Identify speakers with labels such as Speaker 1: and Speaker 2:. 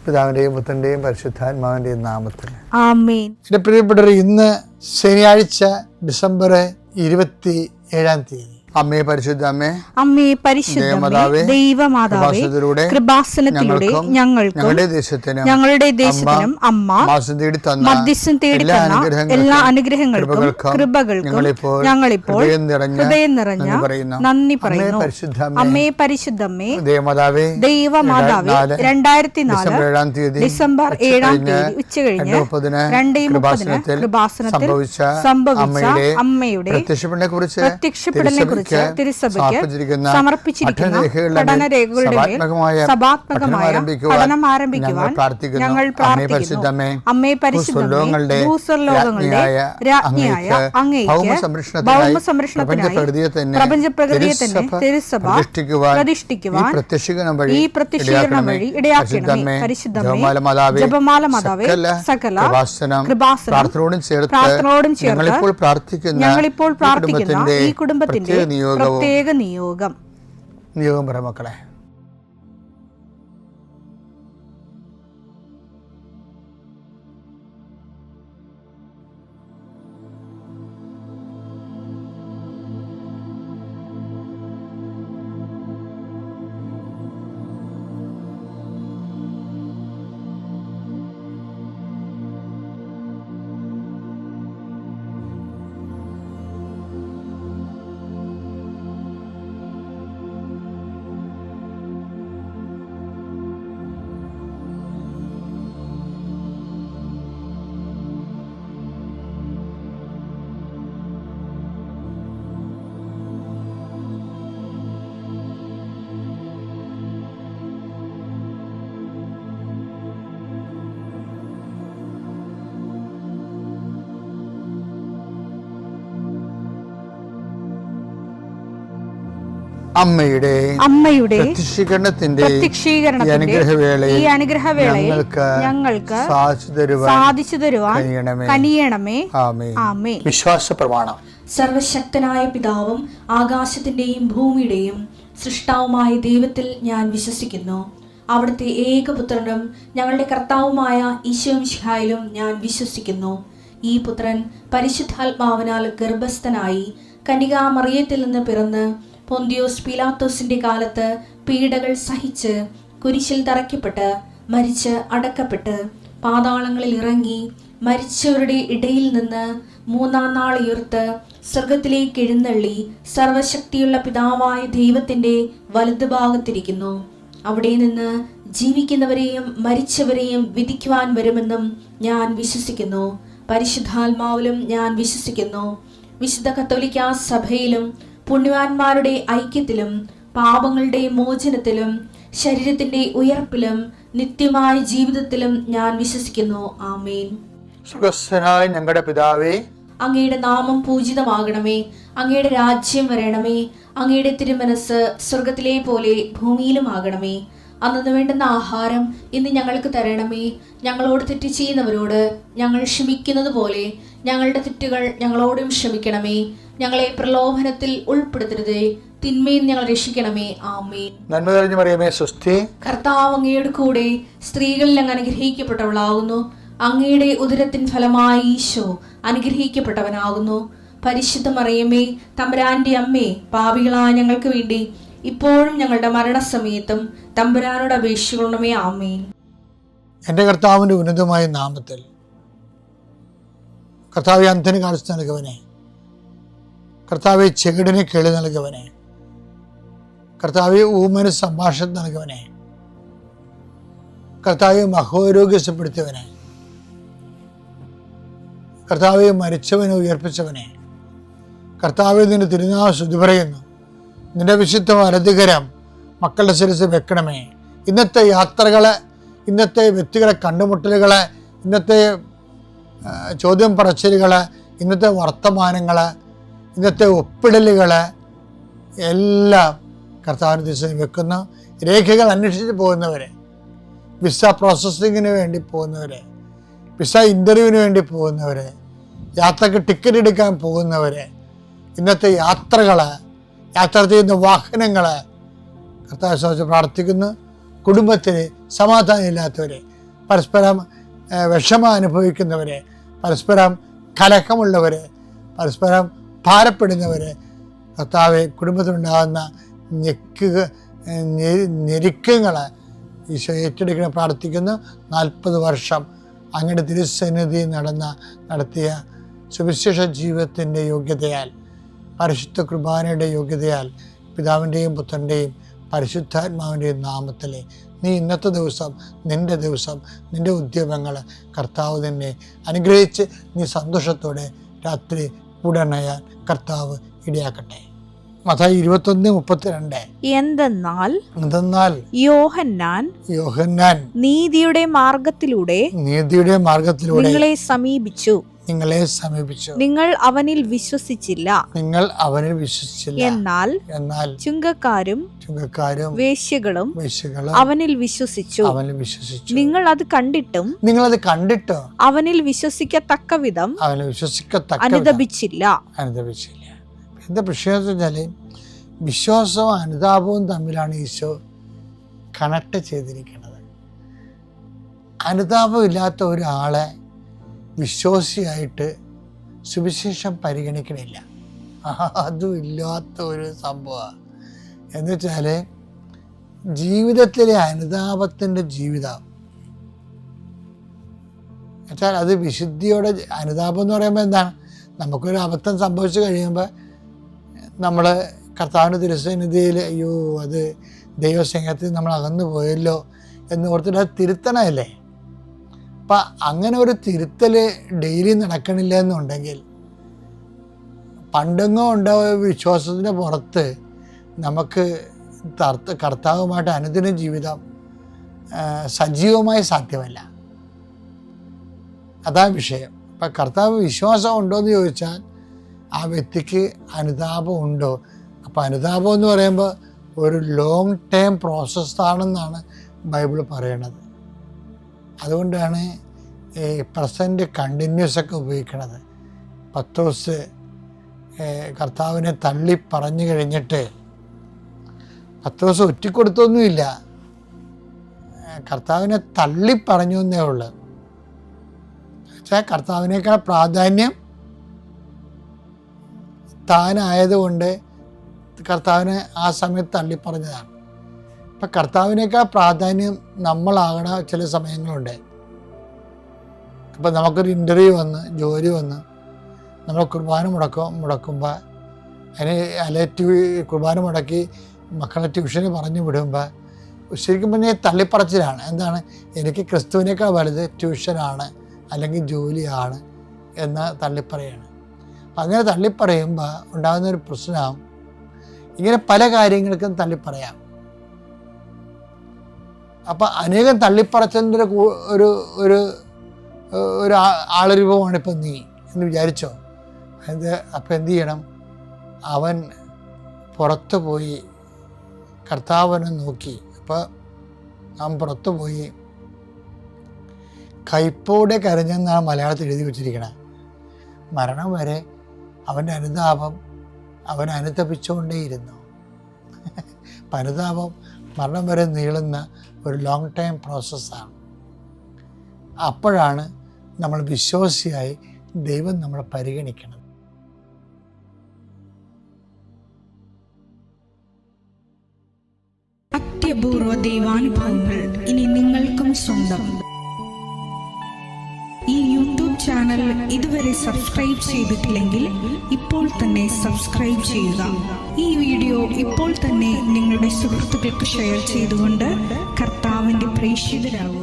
Speaker 1: പിതാവിന്റെയും പുത്രന്റെയും പരിശുദ്ധാത്മാവിന്റെയും നാമത്തിൽ
Speaker 2: ആമേൻ.
Speaker 1: എൻ്റെ പ്രിയപ്പെട്ടവർ, ഇന്ന് ശനിയാഴ്ച ഡിസംബർ 27 അമ്മേ പരിശുദ്ധ അമ്മേ,
Speaker 2: അമ്മേ പരിശുദ്ധമേ, ദൈവമാതാവേ, കൃപാസനത്തിലൂടെ ഞങ്ങൾക്കും ഞങ്ങളുടെ ദേശത്തിനും അമ്മ മധ്യസ്ഥം തേടി തന്ന എല്ലാ അനുഗ്രഹങ്ങൾക്കും കൃപകൾക്കും ഞങ്ങളിപ്പോൾ ഹൃദയം നിറഞ്ഞ നന്ദി പറയുന്നു. അമ്മേ പരിശുദ്ധമ്മേ, ദൈവമാതാവേ, 2004 ഡിസംബർ 7 ഉച്ചകഴിഞ്ഞ് 2:30 കൃപാസനത്തിൽ സംഭവിച്ച അമ്മയുടെ പ്രത്യക്ഷപ്പെടലിനെ കുറിച്ച് തിരുസഭയ്ക്ക് സമർപ്പിച്ചിരിക്കുന്ന പഠനരേഖകളുടെ മേൽ സഭാത്മകമായ പഠനം ആരംഭിക്കുവാൻ ഞങ്ങൾ പ്രാർത്ഥിക്കുന്നു. അമ്മേ പരിശുദ്ധമേ, ഭൂസ്വർലോകങ്ങളുടെ രാജ്ഞിയായ അങ്ങേയ്ക്ക് ഭൗമസംരക്ഷണത്തിനായി പ്രപഞ്ചപ്രകൃതിയെ തന്നെ തിരുസഭ പ്രതിഷ്ഠിക്കുവാൻ ഈ പ്രത്യക്ഷീകരണം വഴി ഇടയാക്കണമേ. പരിശുദ്ധമേ, ജപമാല മാതാവേ, സകല കൃപാസനം പ്രാർത്ഥനയോടും ചേർത്ത് ഞങ്ങളിപ്പോൾ പ്രാർത്ഥിക്കുന്ന ഈ കുടുംബത്തിന്റെ പ്രത്യേക നിയോഗം
Speaker 1: പറ മക്കളെ.
Speaker 2: അമ്മയുടെ പ്രത്യക്ഷീകരണത്തിന്റെ ഈ അനുഗ്രഹവേളയിൽ ഞങ്ങൾക്ക് സാധിച്ചു തരുവാൻ കനിയണമേ. ആമേൻ.
Speaker 1: വിശ്വാസ പ്രമാണം.
Speaker 3: സർവശക്തനായ പിതാവും ആകാശത്തിന്റെയും ഭൂമിയുടെയും സൃഷ്ടാവുമായ ദൈവത്തിൽ ഞാൻ വിശ്വസിക്കുന്നു. അവിടുത്തെ ഏകപുത്രനും ഞങ്ങളുടെ കർത്താവുമായ ഈശോ മിശിഹായിലും ഞാൻ വിശ്വസിക്കുന്നു. ഈ പുത്രൻ പരിശുദ്ധാത്മാവിനാൽ ഗർഭസ്ഥനായി കന്യകാമറിയത്തിൽ നിന്ന് പിറന്ന് പൊന്തിയോസ് പീലാത്തോസിന്റെ കാലത്ത് പീഡകൾ സഹിച്ച് കുരിശിൽ തറയ്ക്കപ്പെട്ട് മരിച്ച് അടക്കപ്പെട്ട് പാതാളങ്ങളിൽ ഇറങ്ങി മരിച്ചവരുടെ ഇടയിൽ നിന്ന് 3-ാം നാൾ ഉയർത്ത് സ്വർഗത്തിലേക്ക് എഴുന്നള്ളി സർവശക്തിയുള്ള പിതാവായ ദൈവത്തിന്റെ വലതുഭാഗത്തിരിക്കുന്നു. അവിടെ നിന്ന് ജീവിക്കുന്നവരെയും മരിച്ചവരെയും വിധിക്കുവാൻ വരുമെന്നും ഞാൻ വിശ്വസിക്കുന്നു. പരിശുദ്ധാത്മാവിലും ഞാൻ വിശ്വസിക്കുന്നു. വിശുദ്ധ കത്തോലിക്കാ സഭയിലും പുണ്യവാന്മാരുടെ ഐക്യത്തിലും പാപങ്ങളുടെ മോചനത്തിലും ശരീരത്തിന്റെ ഉയർപ്പിലും നിത്യമായ ജീവിതത്തിലും ഞാൻ വിശ്വസിക്കുന്നു. ആമേൻ.
Speaker 1: സ്വർഗ്ഗസ്ഥനായ ഞങ്ങളുടെ പിതാവേ,
Speaker 3: അങ്ങയുടെ നാമം പൂജിതമാകണമേ. അങ്ങയുടെ രാജ്യം വരണമേ. അങ്ങയുടെ തിരുമനസ് സ്വർഗത്തിലെ പോലെ ഭൂമിയിലും ആകണമേ. അന്നു വേണ്ടുന്ന ആഹാരം ഇന്ന് ഞങ്ങൾക്ക് തരണമേ. ഞങ്ങളോട് തെറ്റ് ചെയ്യുന്നവരോട് ഞങ്ങൾ ക്ഷമിക്കുന്നത് പോലെ ഞങ്ങളുടെ തെറ്റുകൾ ഞങ്ങളോടും ക്ഷമിക്കണമേ. ഞങ്ങളെ പ്രലോഭനത്തിൽ ഉൾപ്പെടുത്തരുതേ, തിന്മയിൽ ഞങ്ങൾ രക്ഷിക്കണമേ. ആമേൻ.
Speaker 1: നന്മ നിറഞ്ഞ മറിയമേ, സ്വസ്തി.
Speaker 3: കർത്താവ് അങ്ങയുടെ കൂടെ സ്ത്രീകളിൽ അങ്ങ് അനുഗ്രഹിക്കപ്പെട്ടവളാകുന്നു. അങ്ങയുടെ ഉദരത്തിൻ ഫലമായി ഈശോ അനുഗ്രഹിക്കപ്പെട്ടവനാകുന്നു. പരിശുദ്ധ മറിയമേ, തമ്പുരാന്റെ അമ്മേ, പാപികളായ ഞങ്ങൾക്ക് വേണ്ടി ഇപ്പോഴും ഞങ്ങളുടെ മരണസമയത്തും തമ്പുരാനോട് അപേക്ഷിക്കണമേ. ആമേൻ.
Speaker 1: എൻ്റെ കർത്താവിൻ്റെ ഉന്നതമായ നാമത്തിൽ കർത്താവെ അന്ധന് കാഴ്ച നൽകുവനെ, കർത്താവെ ചെകിടിന് കേളി നൽകുവനെ, കർത്താവെ ഊമന് സംഭാഷണം നൽകുവനെ, കർത്താവെ മഹോരോഗ്യപ്പെടുത്തിയവനെ, കർത്താവെ മരിച്ചവനെ ഉയർപ്പിച്ചവനെ, കർത്താവെ നിന്റെ തിരുനാൾ സ്തുതി പറയുന്നു. നിന്റെ വിശുദ്ധ വലതുകരം മക്കളുടെ ശിരസിൽ വെക്കണമേ. ഇന്നത്തെ യാത്രകളെ, ഇന്നത്തെ വ്യക്തികളെ കണ്ടുമുട്ടലുകളെ, ഇന്നത്തെ ചോദ്യം പറച്ചിലുകളെ, ഇന്നത്തെ വർത്തമാനങ്ങളെ, ഇന്നത്തെ ഒപ്പിടലുകളെ എല്ലാം കർത്താവിന് ദിശയിൽ വെക്കുന്ന രേഖകൾ അന്വേഷിച്ച് പോകുന്നവരെ, വിസ പ്രോസസ്സിങ്ങിന് വേണ്ടി പോകുന്നവരെ, വിസ ഇൻ്റർവ്യൂവിന് വേണ്ടി പോകുന്നവരെ, യാത്രക്ക് ടിക്കറ്റ് എടുക്കാൻ പോകുന്നവരെ, ഇന്നത്തെ യാത്രകളെ, യാത്ര ചെയ്യുന്ന വാഹനങ്ങളെ കർത്താവിനെ പ്രാർത്ഥിക്കുന്നു. കുടുംബത്തിന് സമാധാനം ഇല്ലാത്തവരെ, പരസ്പരം വിഷമം അനുഭവിക്കുന്നവർ, പരസ്പരം കലഹമുള്ളവർ, പരസ്പരം ഭാരപ്പെടുന്നവർ, കർത്താവെ കുടുംബത്തിലുണ്ടാകുന്ന ഞെരുക്കങ്ങൾ ഈശോ ഏറ്റെടുക്കണം പ്രാർത്ഥിക്കുന്നു. 40 വർഷം അങ്ങയുടെ തിരുസന്നിധി നടത്തിയ സുവിശേഷ ജീവിതത്തിൻ്റെ യോഗ്യതയാൽ, പരിശുദ്ധ കുർബാനയുടെ യോഗ്യതയാൽ, പിതാവിൻ്റെയും പുത്രൻ്റെയും പരിശുദ്ധാത്മാവിൻ്റെയും നാമത്തിൽ നീ ഇന്നത്തെ ദിവസം, നിൻ്റെ ദിവസം, നിൻ്റെ ഉദ്യമങ്ങൾ കർത്താവ് നിന്നെ അനുഗ്രഹിച്ച് നീ സന്തോഷത്തോടെ രാത്രി ഉടനയാൻ കർത്താവ് ഇടയാക്കട്ടെ. മത്തായി 21:32.
Speaker 2: എന്തെന്നാൽ യോഹന്നാൻ നീതിയുടെ മാർഗത്തിലൂടെ നിങ്ങളെ സമീപിച്ചു, നിങ്ങൾ അവനിൽ വിശ്വസിച്ചില്ല. എന്നാൽ ചുങ്കക്കാരും വേശ്യകളും അവനിൽ വിശ്വസിച്ചു. നിങ്ങൾ അത് കണ്ടിട്ടും അവനിൽ വിശ്വസിക്കത്തക്ക വിധം അനുദപിച്ചില്ല.
Speaker 1: എന്താ പ്രശ്നം വെച്ചാൽ വിശ്വാസവും അനുതാപവും തമ്മിലാണ് ഈശോ കണക്ട് ചെയ്തിരിക്കുന്നത്. അനുതാപം ഇല്ലാത്ത ഒരാളെ വിശ്വാസിയായിട്ട് സുവിശേഷം പരിഗണിക്കണില്ല. അതും ഇല്ലാത്ത ഒരു സംഭവമാണ്. എന്നുവെച്ചാൽ ജീവിതത്തിലെ അനുതാപത്തിൻ്റെ ജീവിതം വെച്ചാൽ അത് വിശുദ്ധിയോടെ, അനുതാപം എന്ന് പറയുമ്പോൾ എന്താണ്, നമുക്കൊരു അബദ്ധം സംഭവിച്ചു കഴിയുമ്പോൾ നമ്മൾ കർത്താവിൻ്റെ തിരുസന്നിധിയിൽ അയ്യോ അത് ദൈവസ്നേഹത്തിൽ നമ്മൾ അകന്നു പോയല്ലോ എന്ന് ഓർത്തിട്ട് അത് തിരുത്തണമല്ലേ. അപ്പം അങ്ങനെ ഒരു തിരുത്തൽ ഡെയിലി നടക്കണില്ല എന്നുണ്ടെങ്കിൽ പണ്ടെങ്ങോ ഉണ്ടായ വിശ്വാസത്തിൻ്റെ പുറത്ത് നമുക്ക് കർത്താവുമായിട്ട് അനുദിന ജീവിതം സജീവമായി സാധ്യമല്ല. അതാ വിഷയം. അപ്പം കർത്താവ് വിശ്വാസം ഉണ്ടോ എന്ന് ചോദിച്ചാൽ ആ വ്യക്തിക്ക് അനുതാപം ഉണ്ടോ? അപ്പോൾ അനുതാപം എന്ന് പറയുമ്പോൾ ഒരു ലോങ് ടേം പ്രോസസ്സാണെന്നാണ് ബൈബിൾ പറയണത്. അതുകൊണ്ടാണ് ഈ പ്രസൻറ്റ് കണ്ടിന്യൂസ് ഒക്കെ ഉപയോഗിക്കണത്. പത്രോസ് കർത്താവിനെ തള്ളി പറഞ്ഞു കഴിഞ്ഞിട്ട് പത്രോസ് ഒറ്റിക്കൊടുത്തൊന്നുമില്ല, കർത്താവിനെ തള്ളി പറഞ്ഞു എന്നേ ഉള്ളൂ. പക്ഷേ കർത്താവിനേക്കാൾ പ്രാധാന്യം താനായതുകൊണ്ട് കർത്താവിനെ ആ സമയത്ത് തള്ളിപ്പറഞ്ഞതാണ്. ഇപ്പം കർത്താവിനേക്കാൾ പ്രാധാന്യം നമ്മളാകണ ചില സമയങ്ങളുണ്ട്. ഇപ്പം നമുക്കൊരു ഇൻ്റർവ്യൂ വന്ന്, ജോലി വന്ന്, നമ്മൾ കുർബാന മുടക്കുമ്പോൾ കുർബാന മുടക്കി മക്കളെ ട്യൂഷന് പറഞ്ഞു വിടുമ്പോൾ ശരിക്കും പറഞ്ഞാൽ തള്ളിപ്പറച്ചിലാണ്. എന്താണ്, എനിക്ക് ക്രിസ്തുവിനേക്കാൾ വലുത് ട്യൂഷനാണ് അല്ലെങ്കിൽ ജോലിയാണ് എന്ന് തള്ളിപ്പറയാണ്. അപ്പം അങ്ങനെ തള്ളിപ്പറയുമ്പോൾ ഉണ്ടാകുന്നൊരു പ്രശ്നം, ഇങ്ങനെ പല കാര്യങ്ങൾക്കും തള്ളിപ്പറയാം. അപ്പം അനേകം തള്ളിപ്പറച്ചതിൻ്റെ ഒരു ഒരു ഒരു ആളരൂപമാണ് ഇപ്പം നീ എന്ന് വിചാരിച്ചോ. അപ്പം എന്ത് ചെയ്യണം? അവൻ പുറത്തു പോയി കർത്താവിനെ നോക്കി. അപ്പോൾ അവൻ പുറത്തു പോയി കൈപ്പോടെ കരഞ്ഞെന്നാണ് മലയാളത്തിൽ എഴുതി വച്ചിരിക്കുന്നത്. മരണം വരെ അവൻ്റെ അനുതാപം അവൻ അനുതപിച്ചുകൊണ്ടേയിരുന്നു. അനുതാപം മരണം വരെ നീളുന്ന ഒരു ലോങ് ടൈം പ്രോസസ്സാണ്. അപ്പോഴാണ് നമ്മൾ വിശ്വാസിയായി ദൈവം നമ്മളെ പരിഗണിക്കണം.
Speaker 2: അത്യപൂർവ ദൈവാനുഭവങ്ങൾ ഇനി നിങ്ങൾക്കും സ്വന്തം. ഈ യൂട്യൂബ് ചാനൽ ഇതുവരെ സബ്സ്ക്രൈബ് ചെയ്തിട്ടില്ലെങ്കിൽ ഇപ്പോൾ തന്നെ സബ്സ്ക്രൈബ് ചെയ്യുക. ഈ വീഡിയോ ഇപ്പോൾ തന്നെ നിങ്ങളുടെ സുഹൃത്തുക്കൾക്ക് ഷെയർ ചെയ്തുകൊണ്ട് കർത്താവിൻ്റെ പ്രേക്ഷിതരാകുക.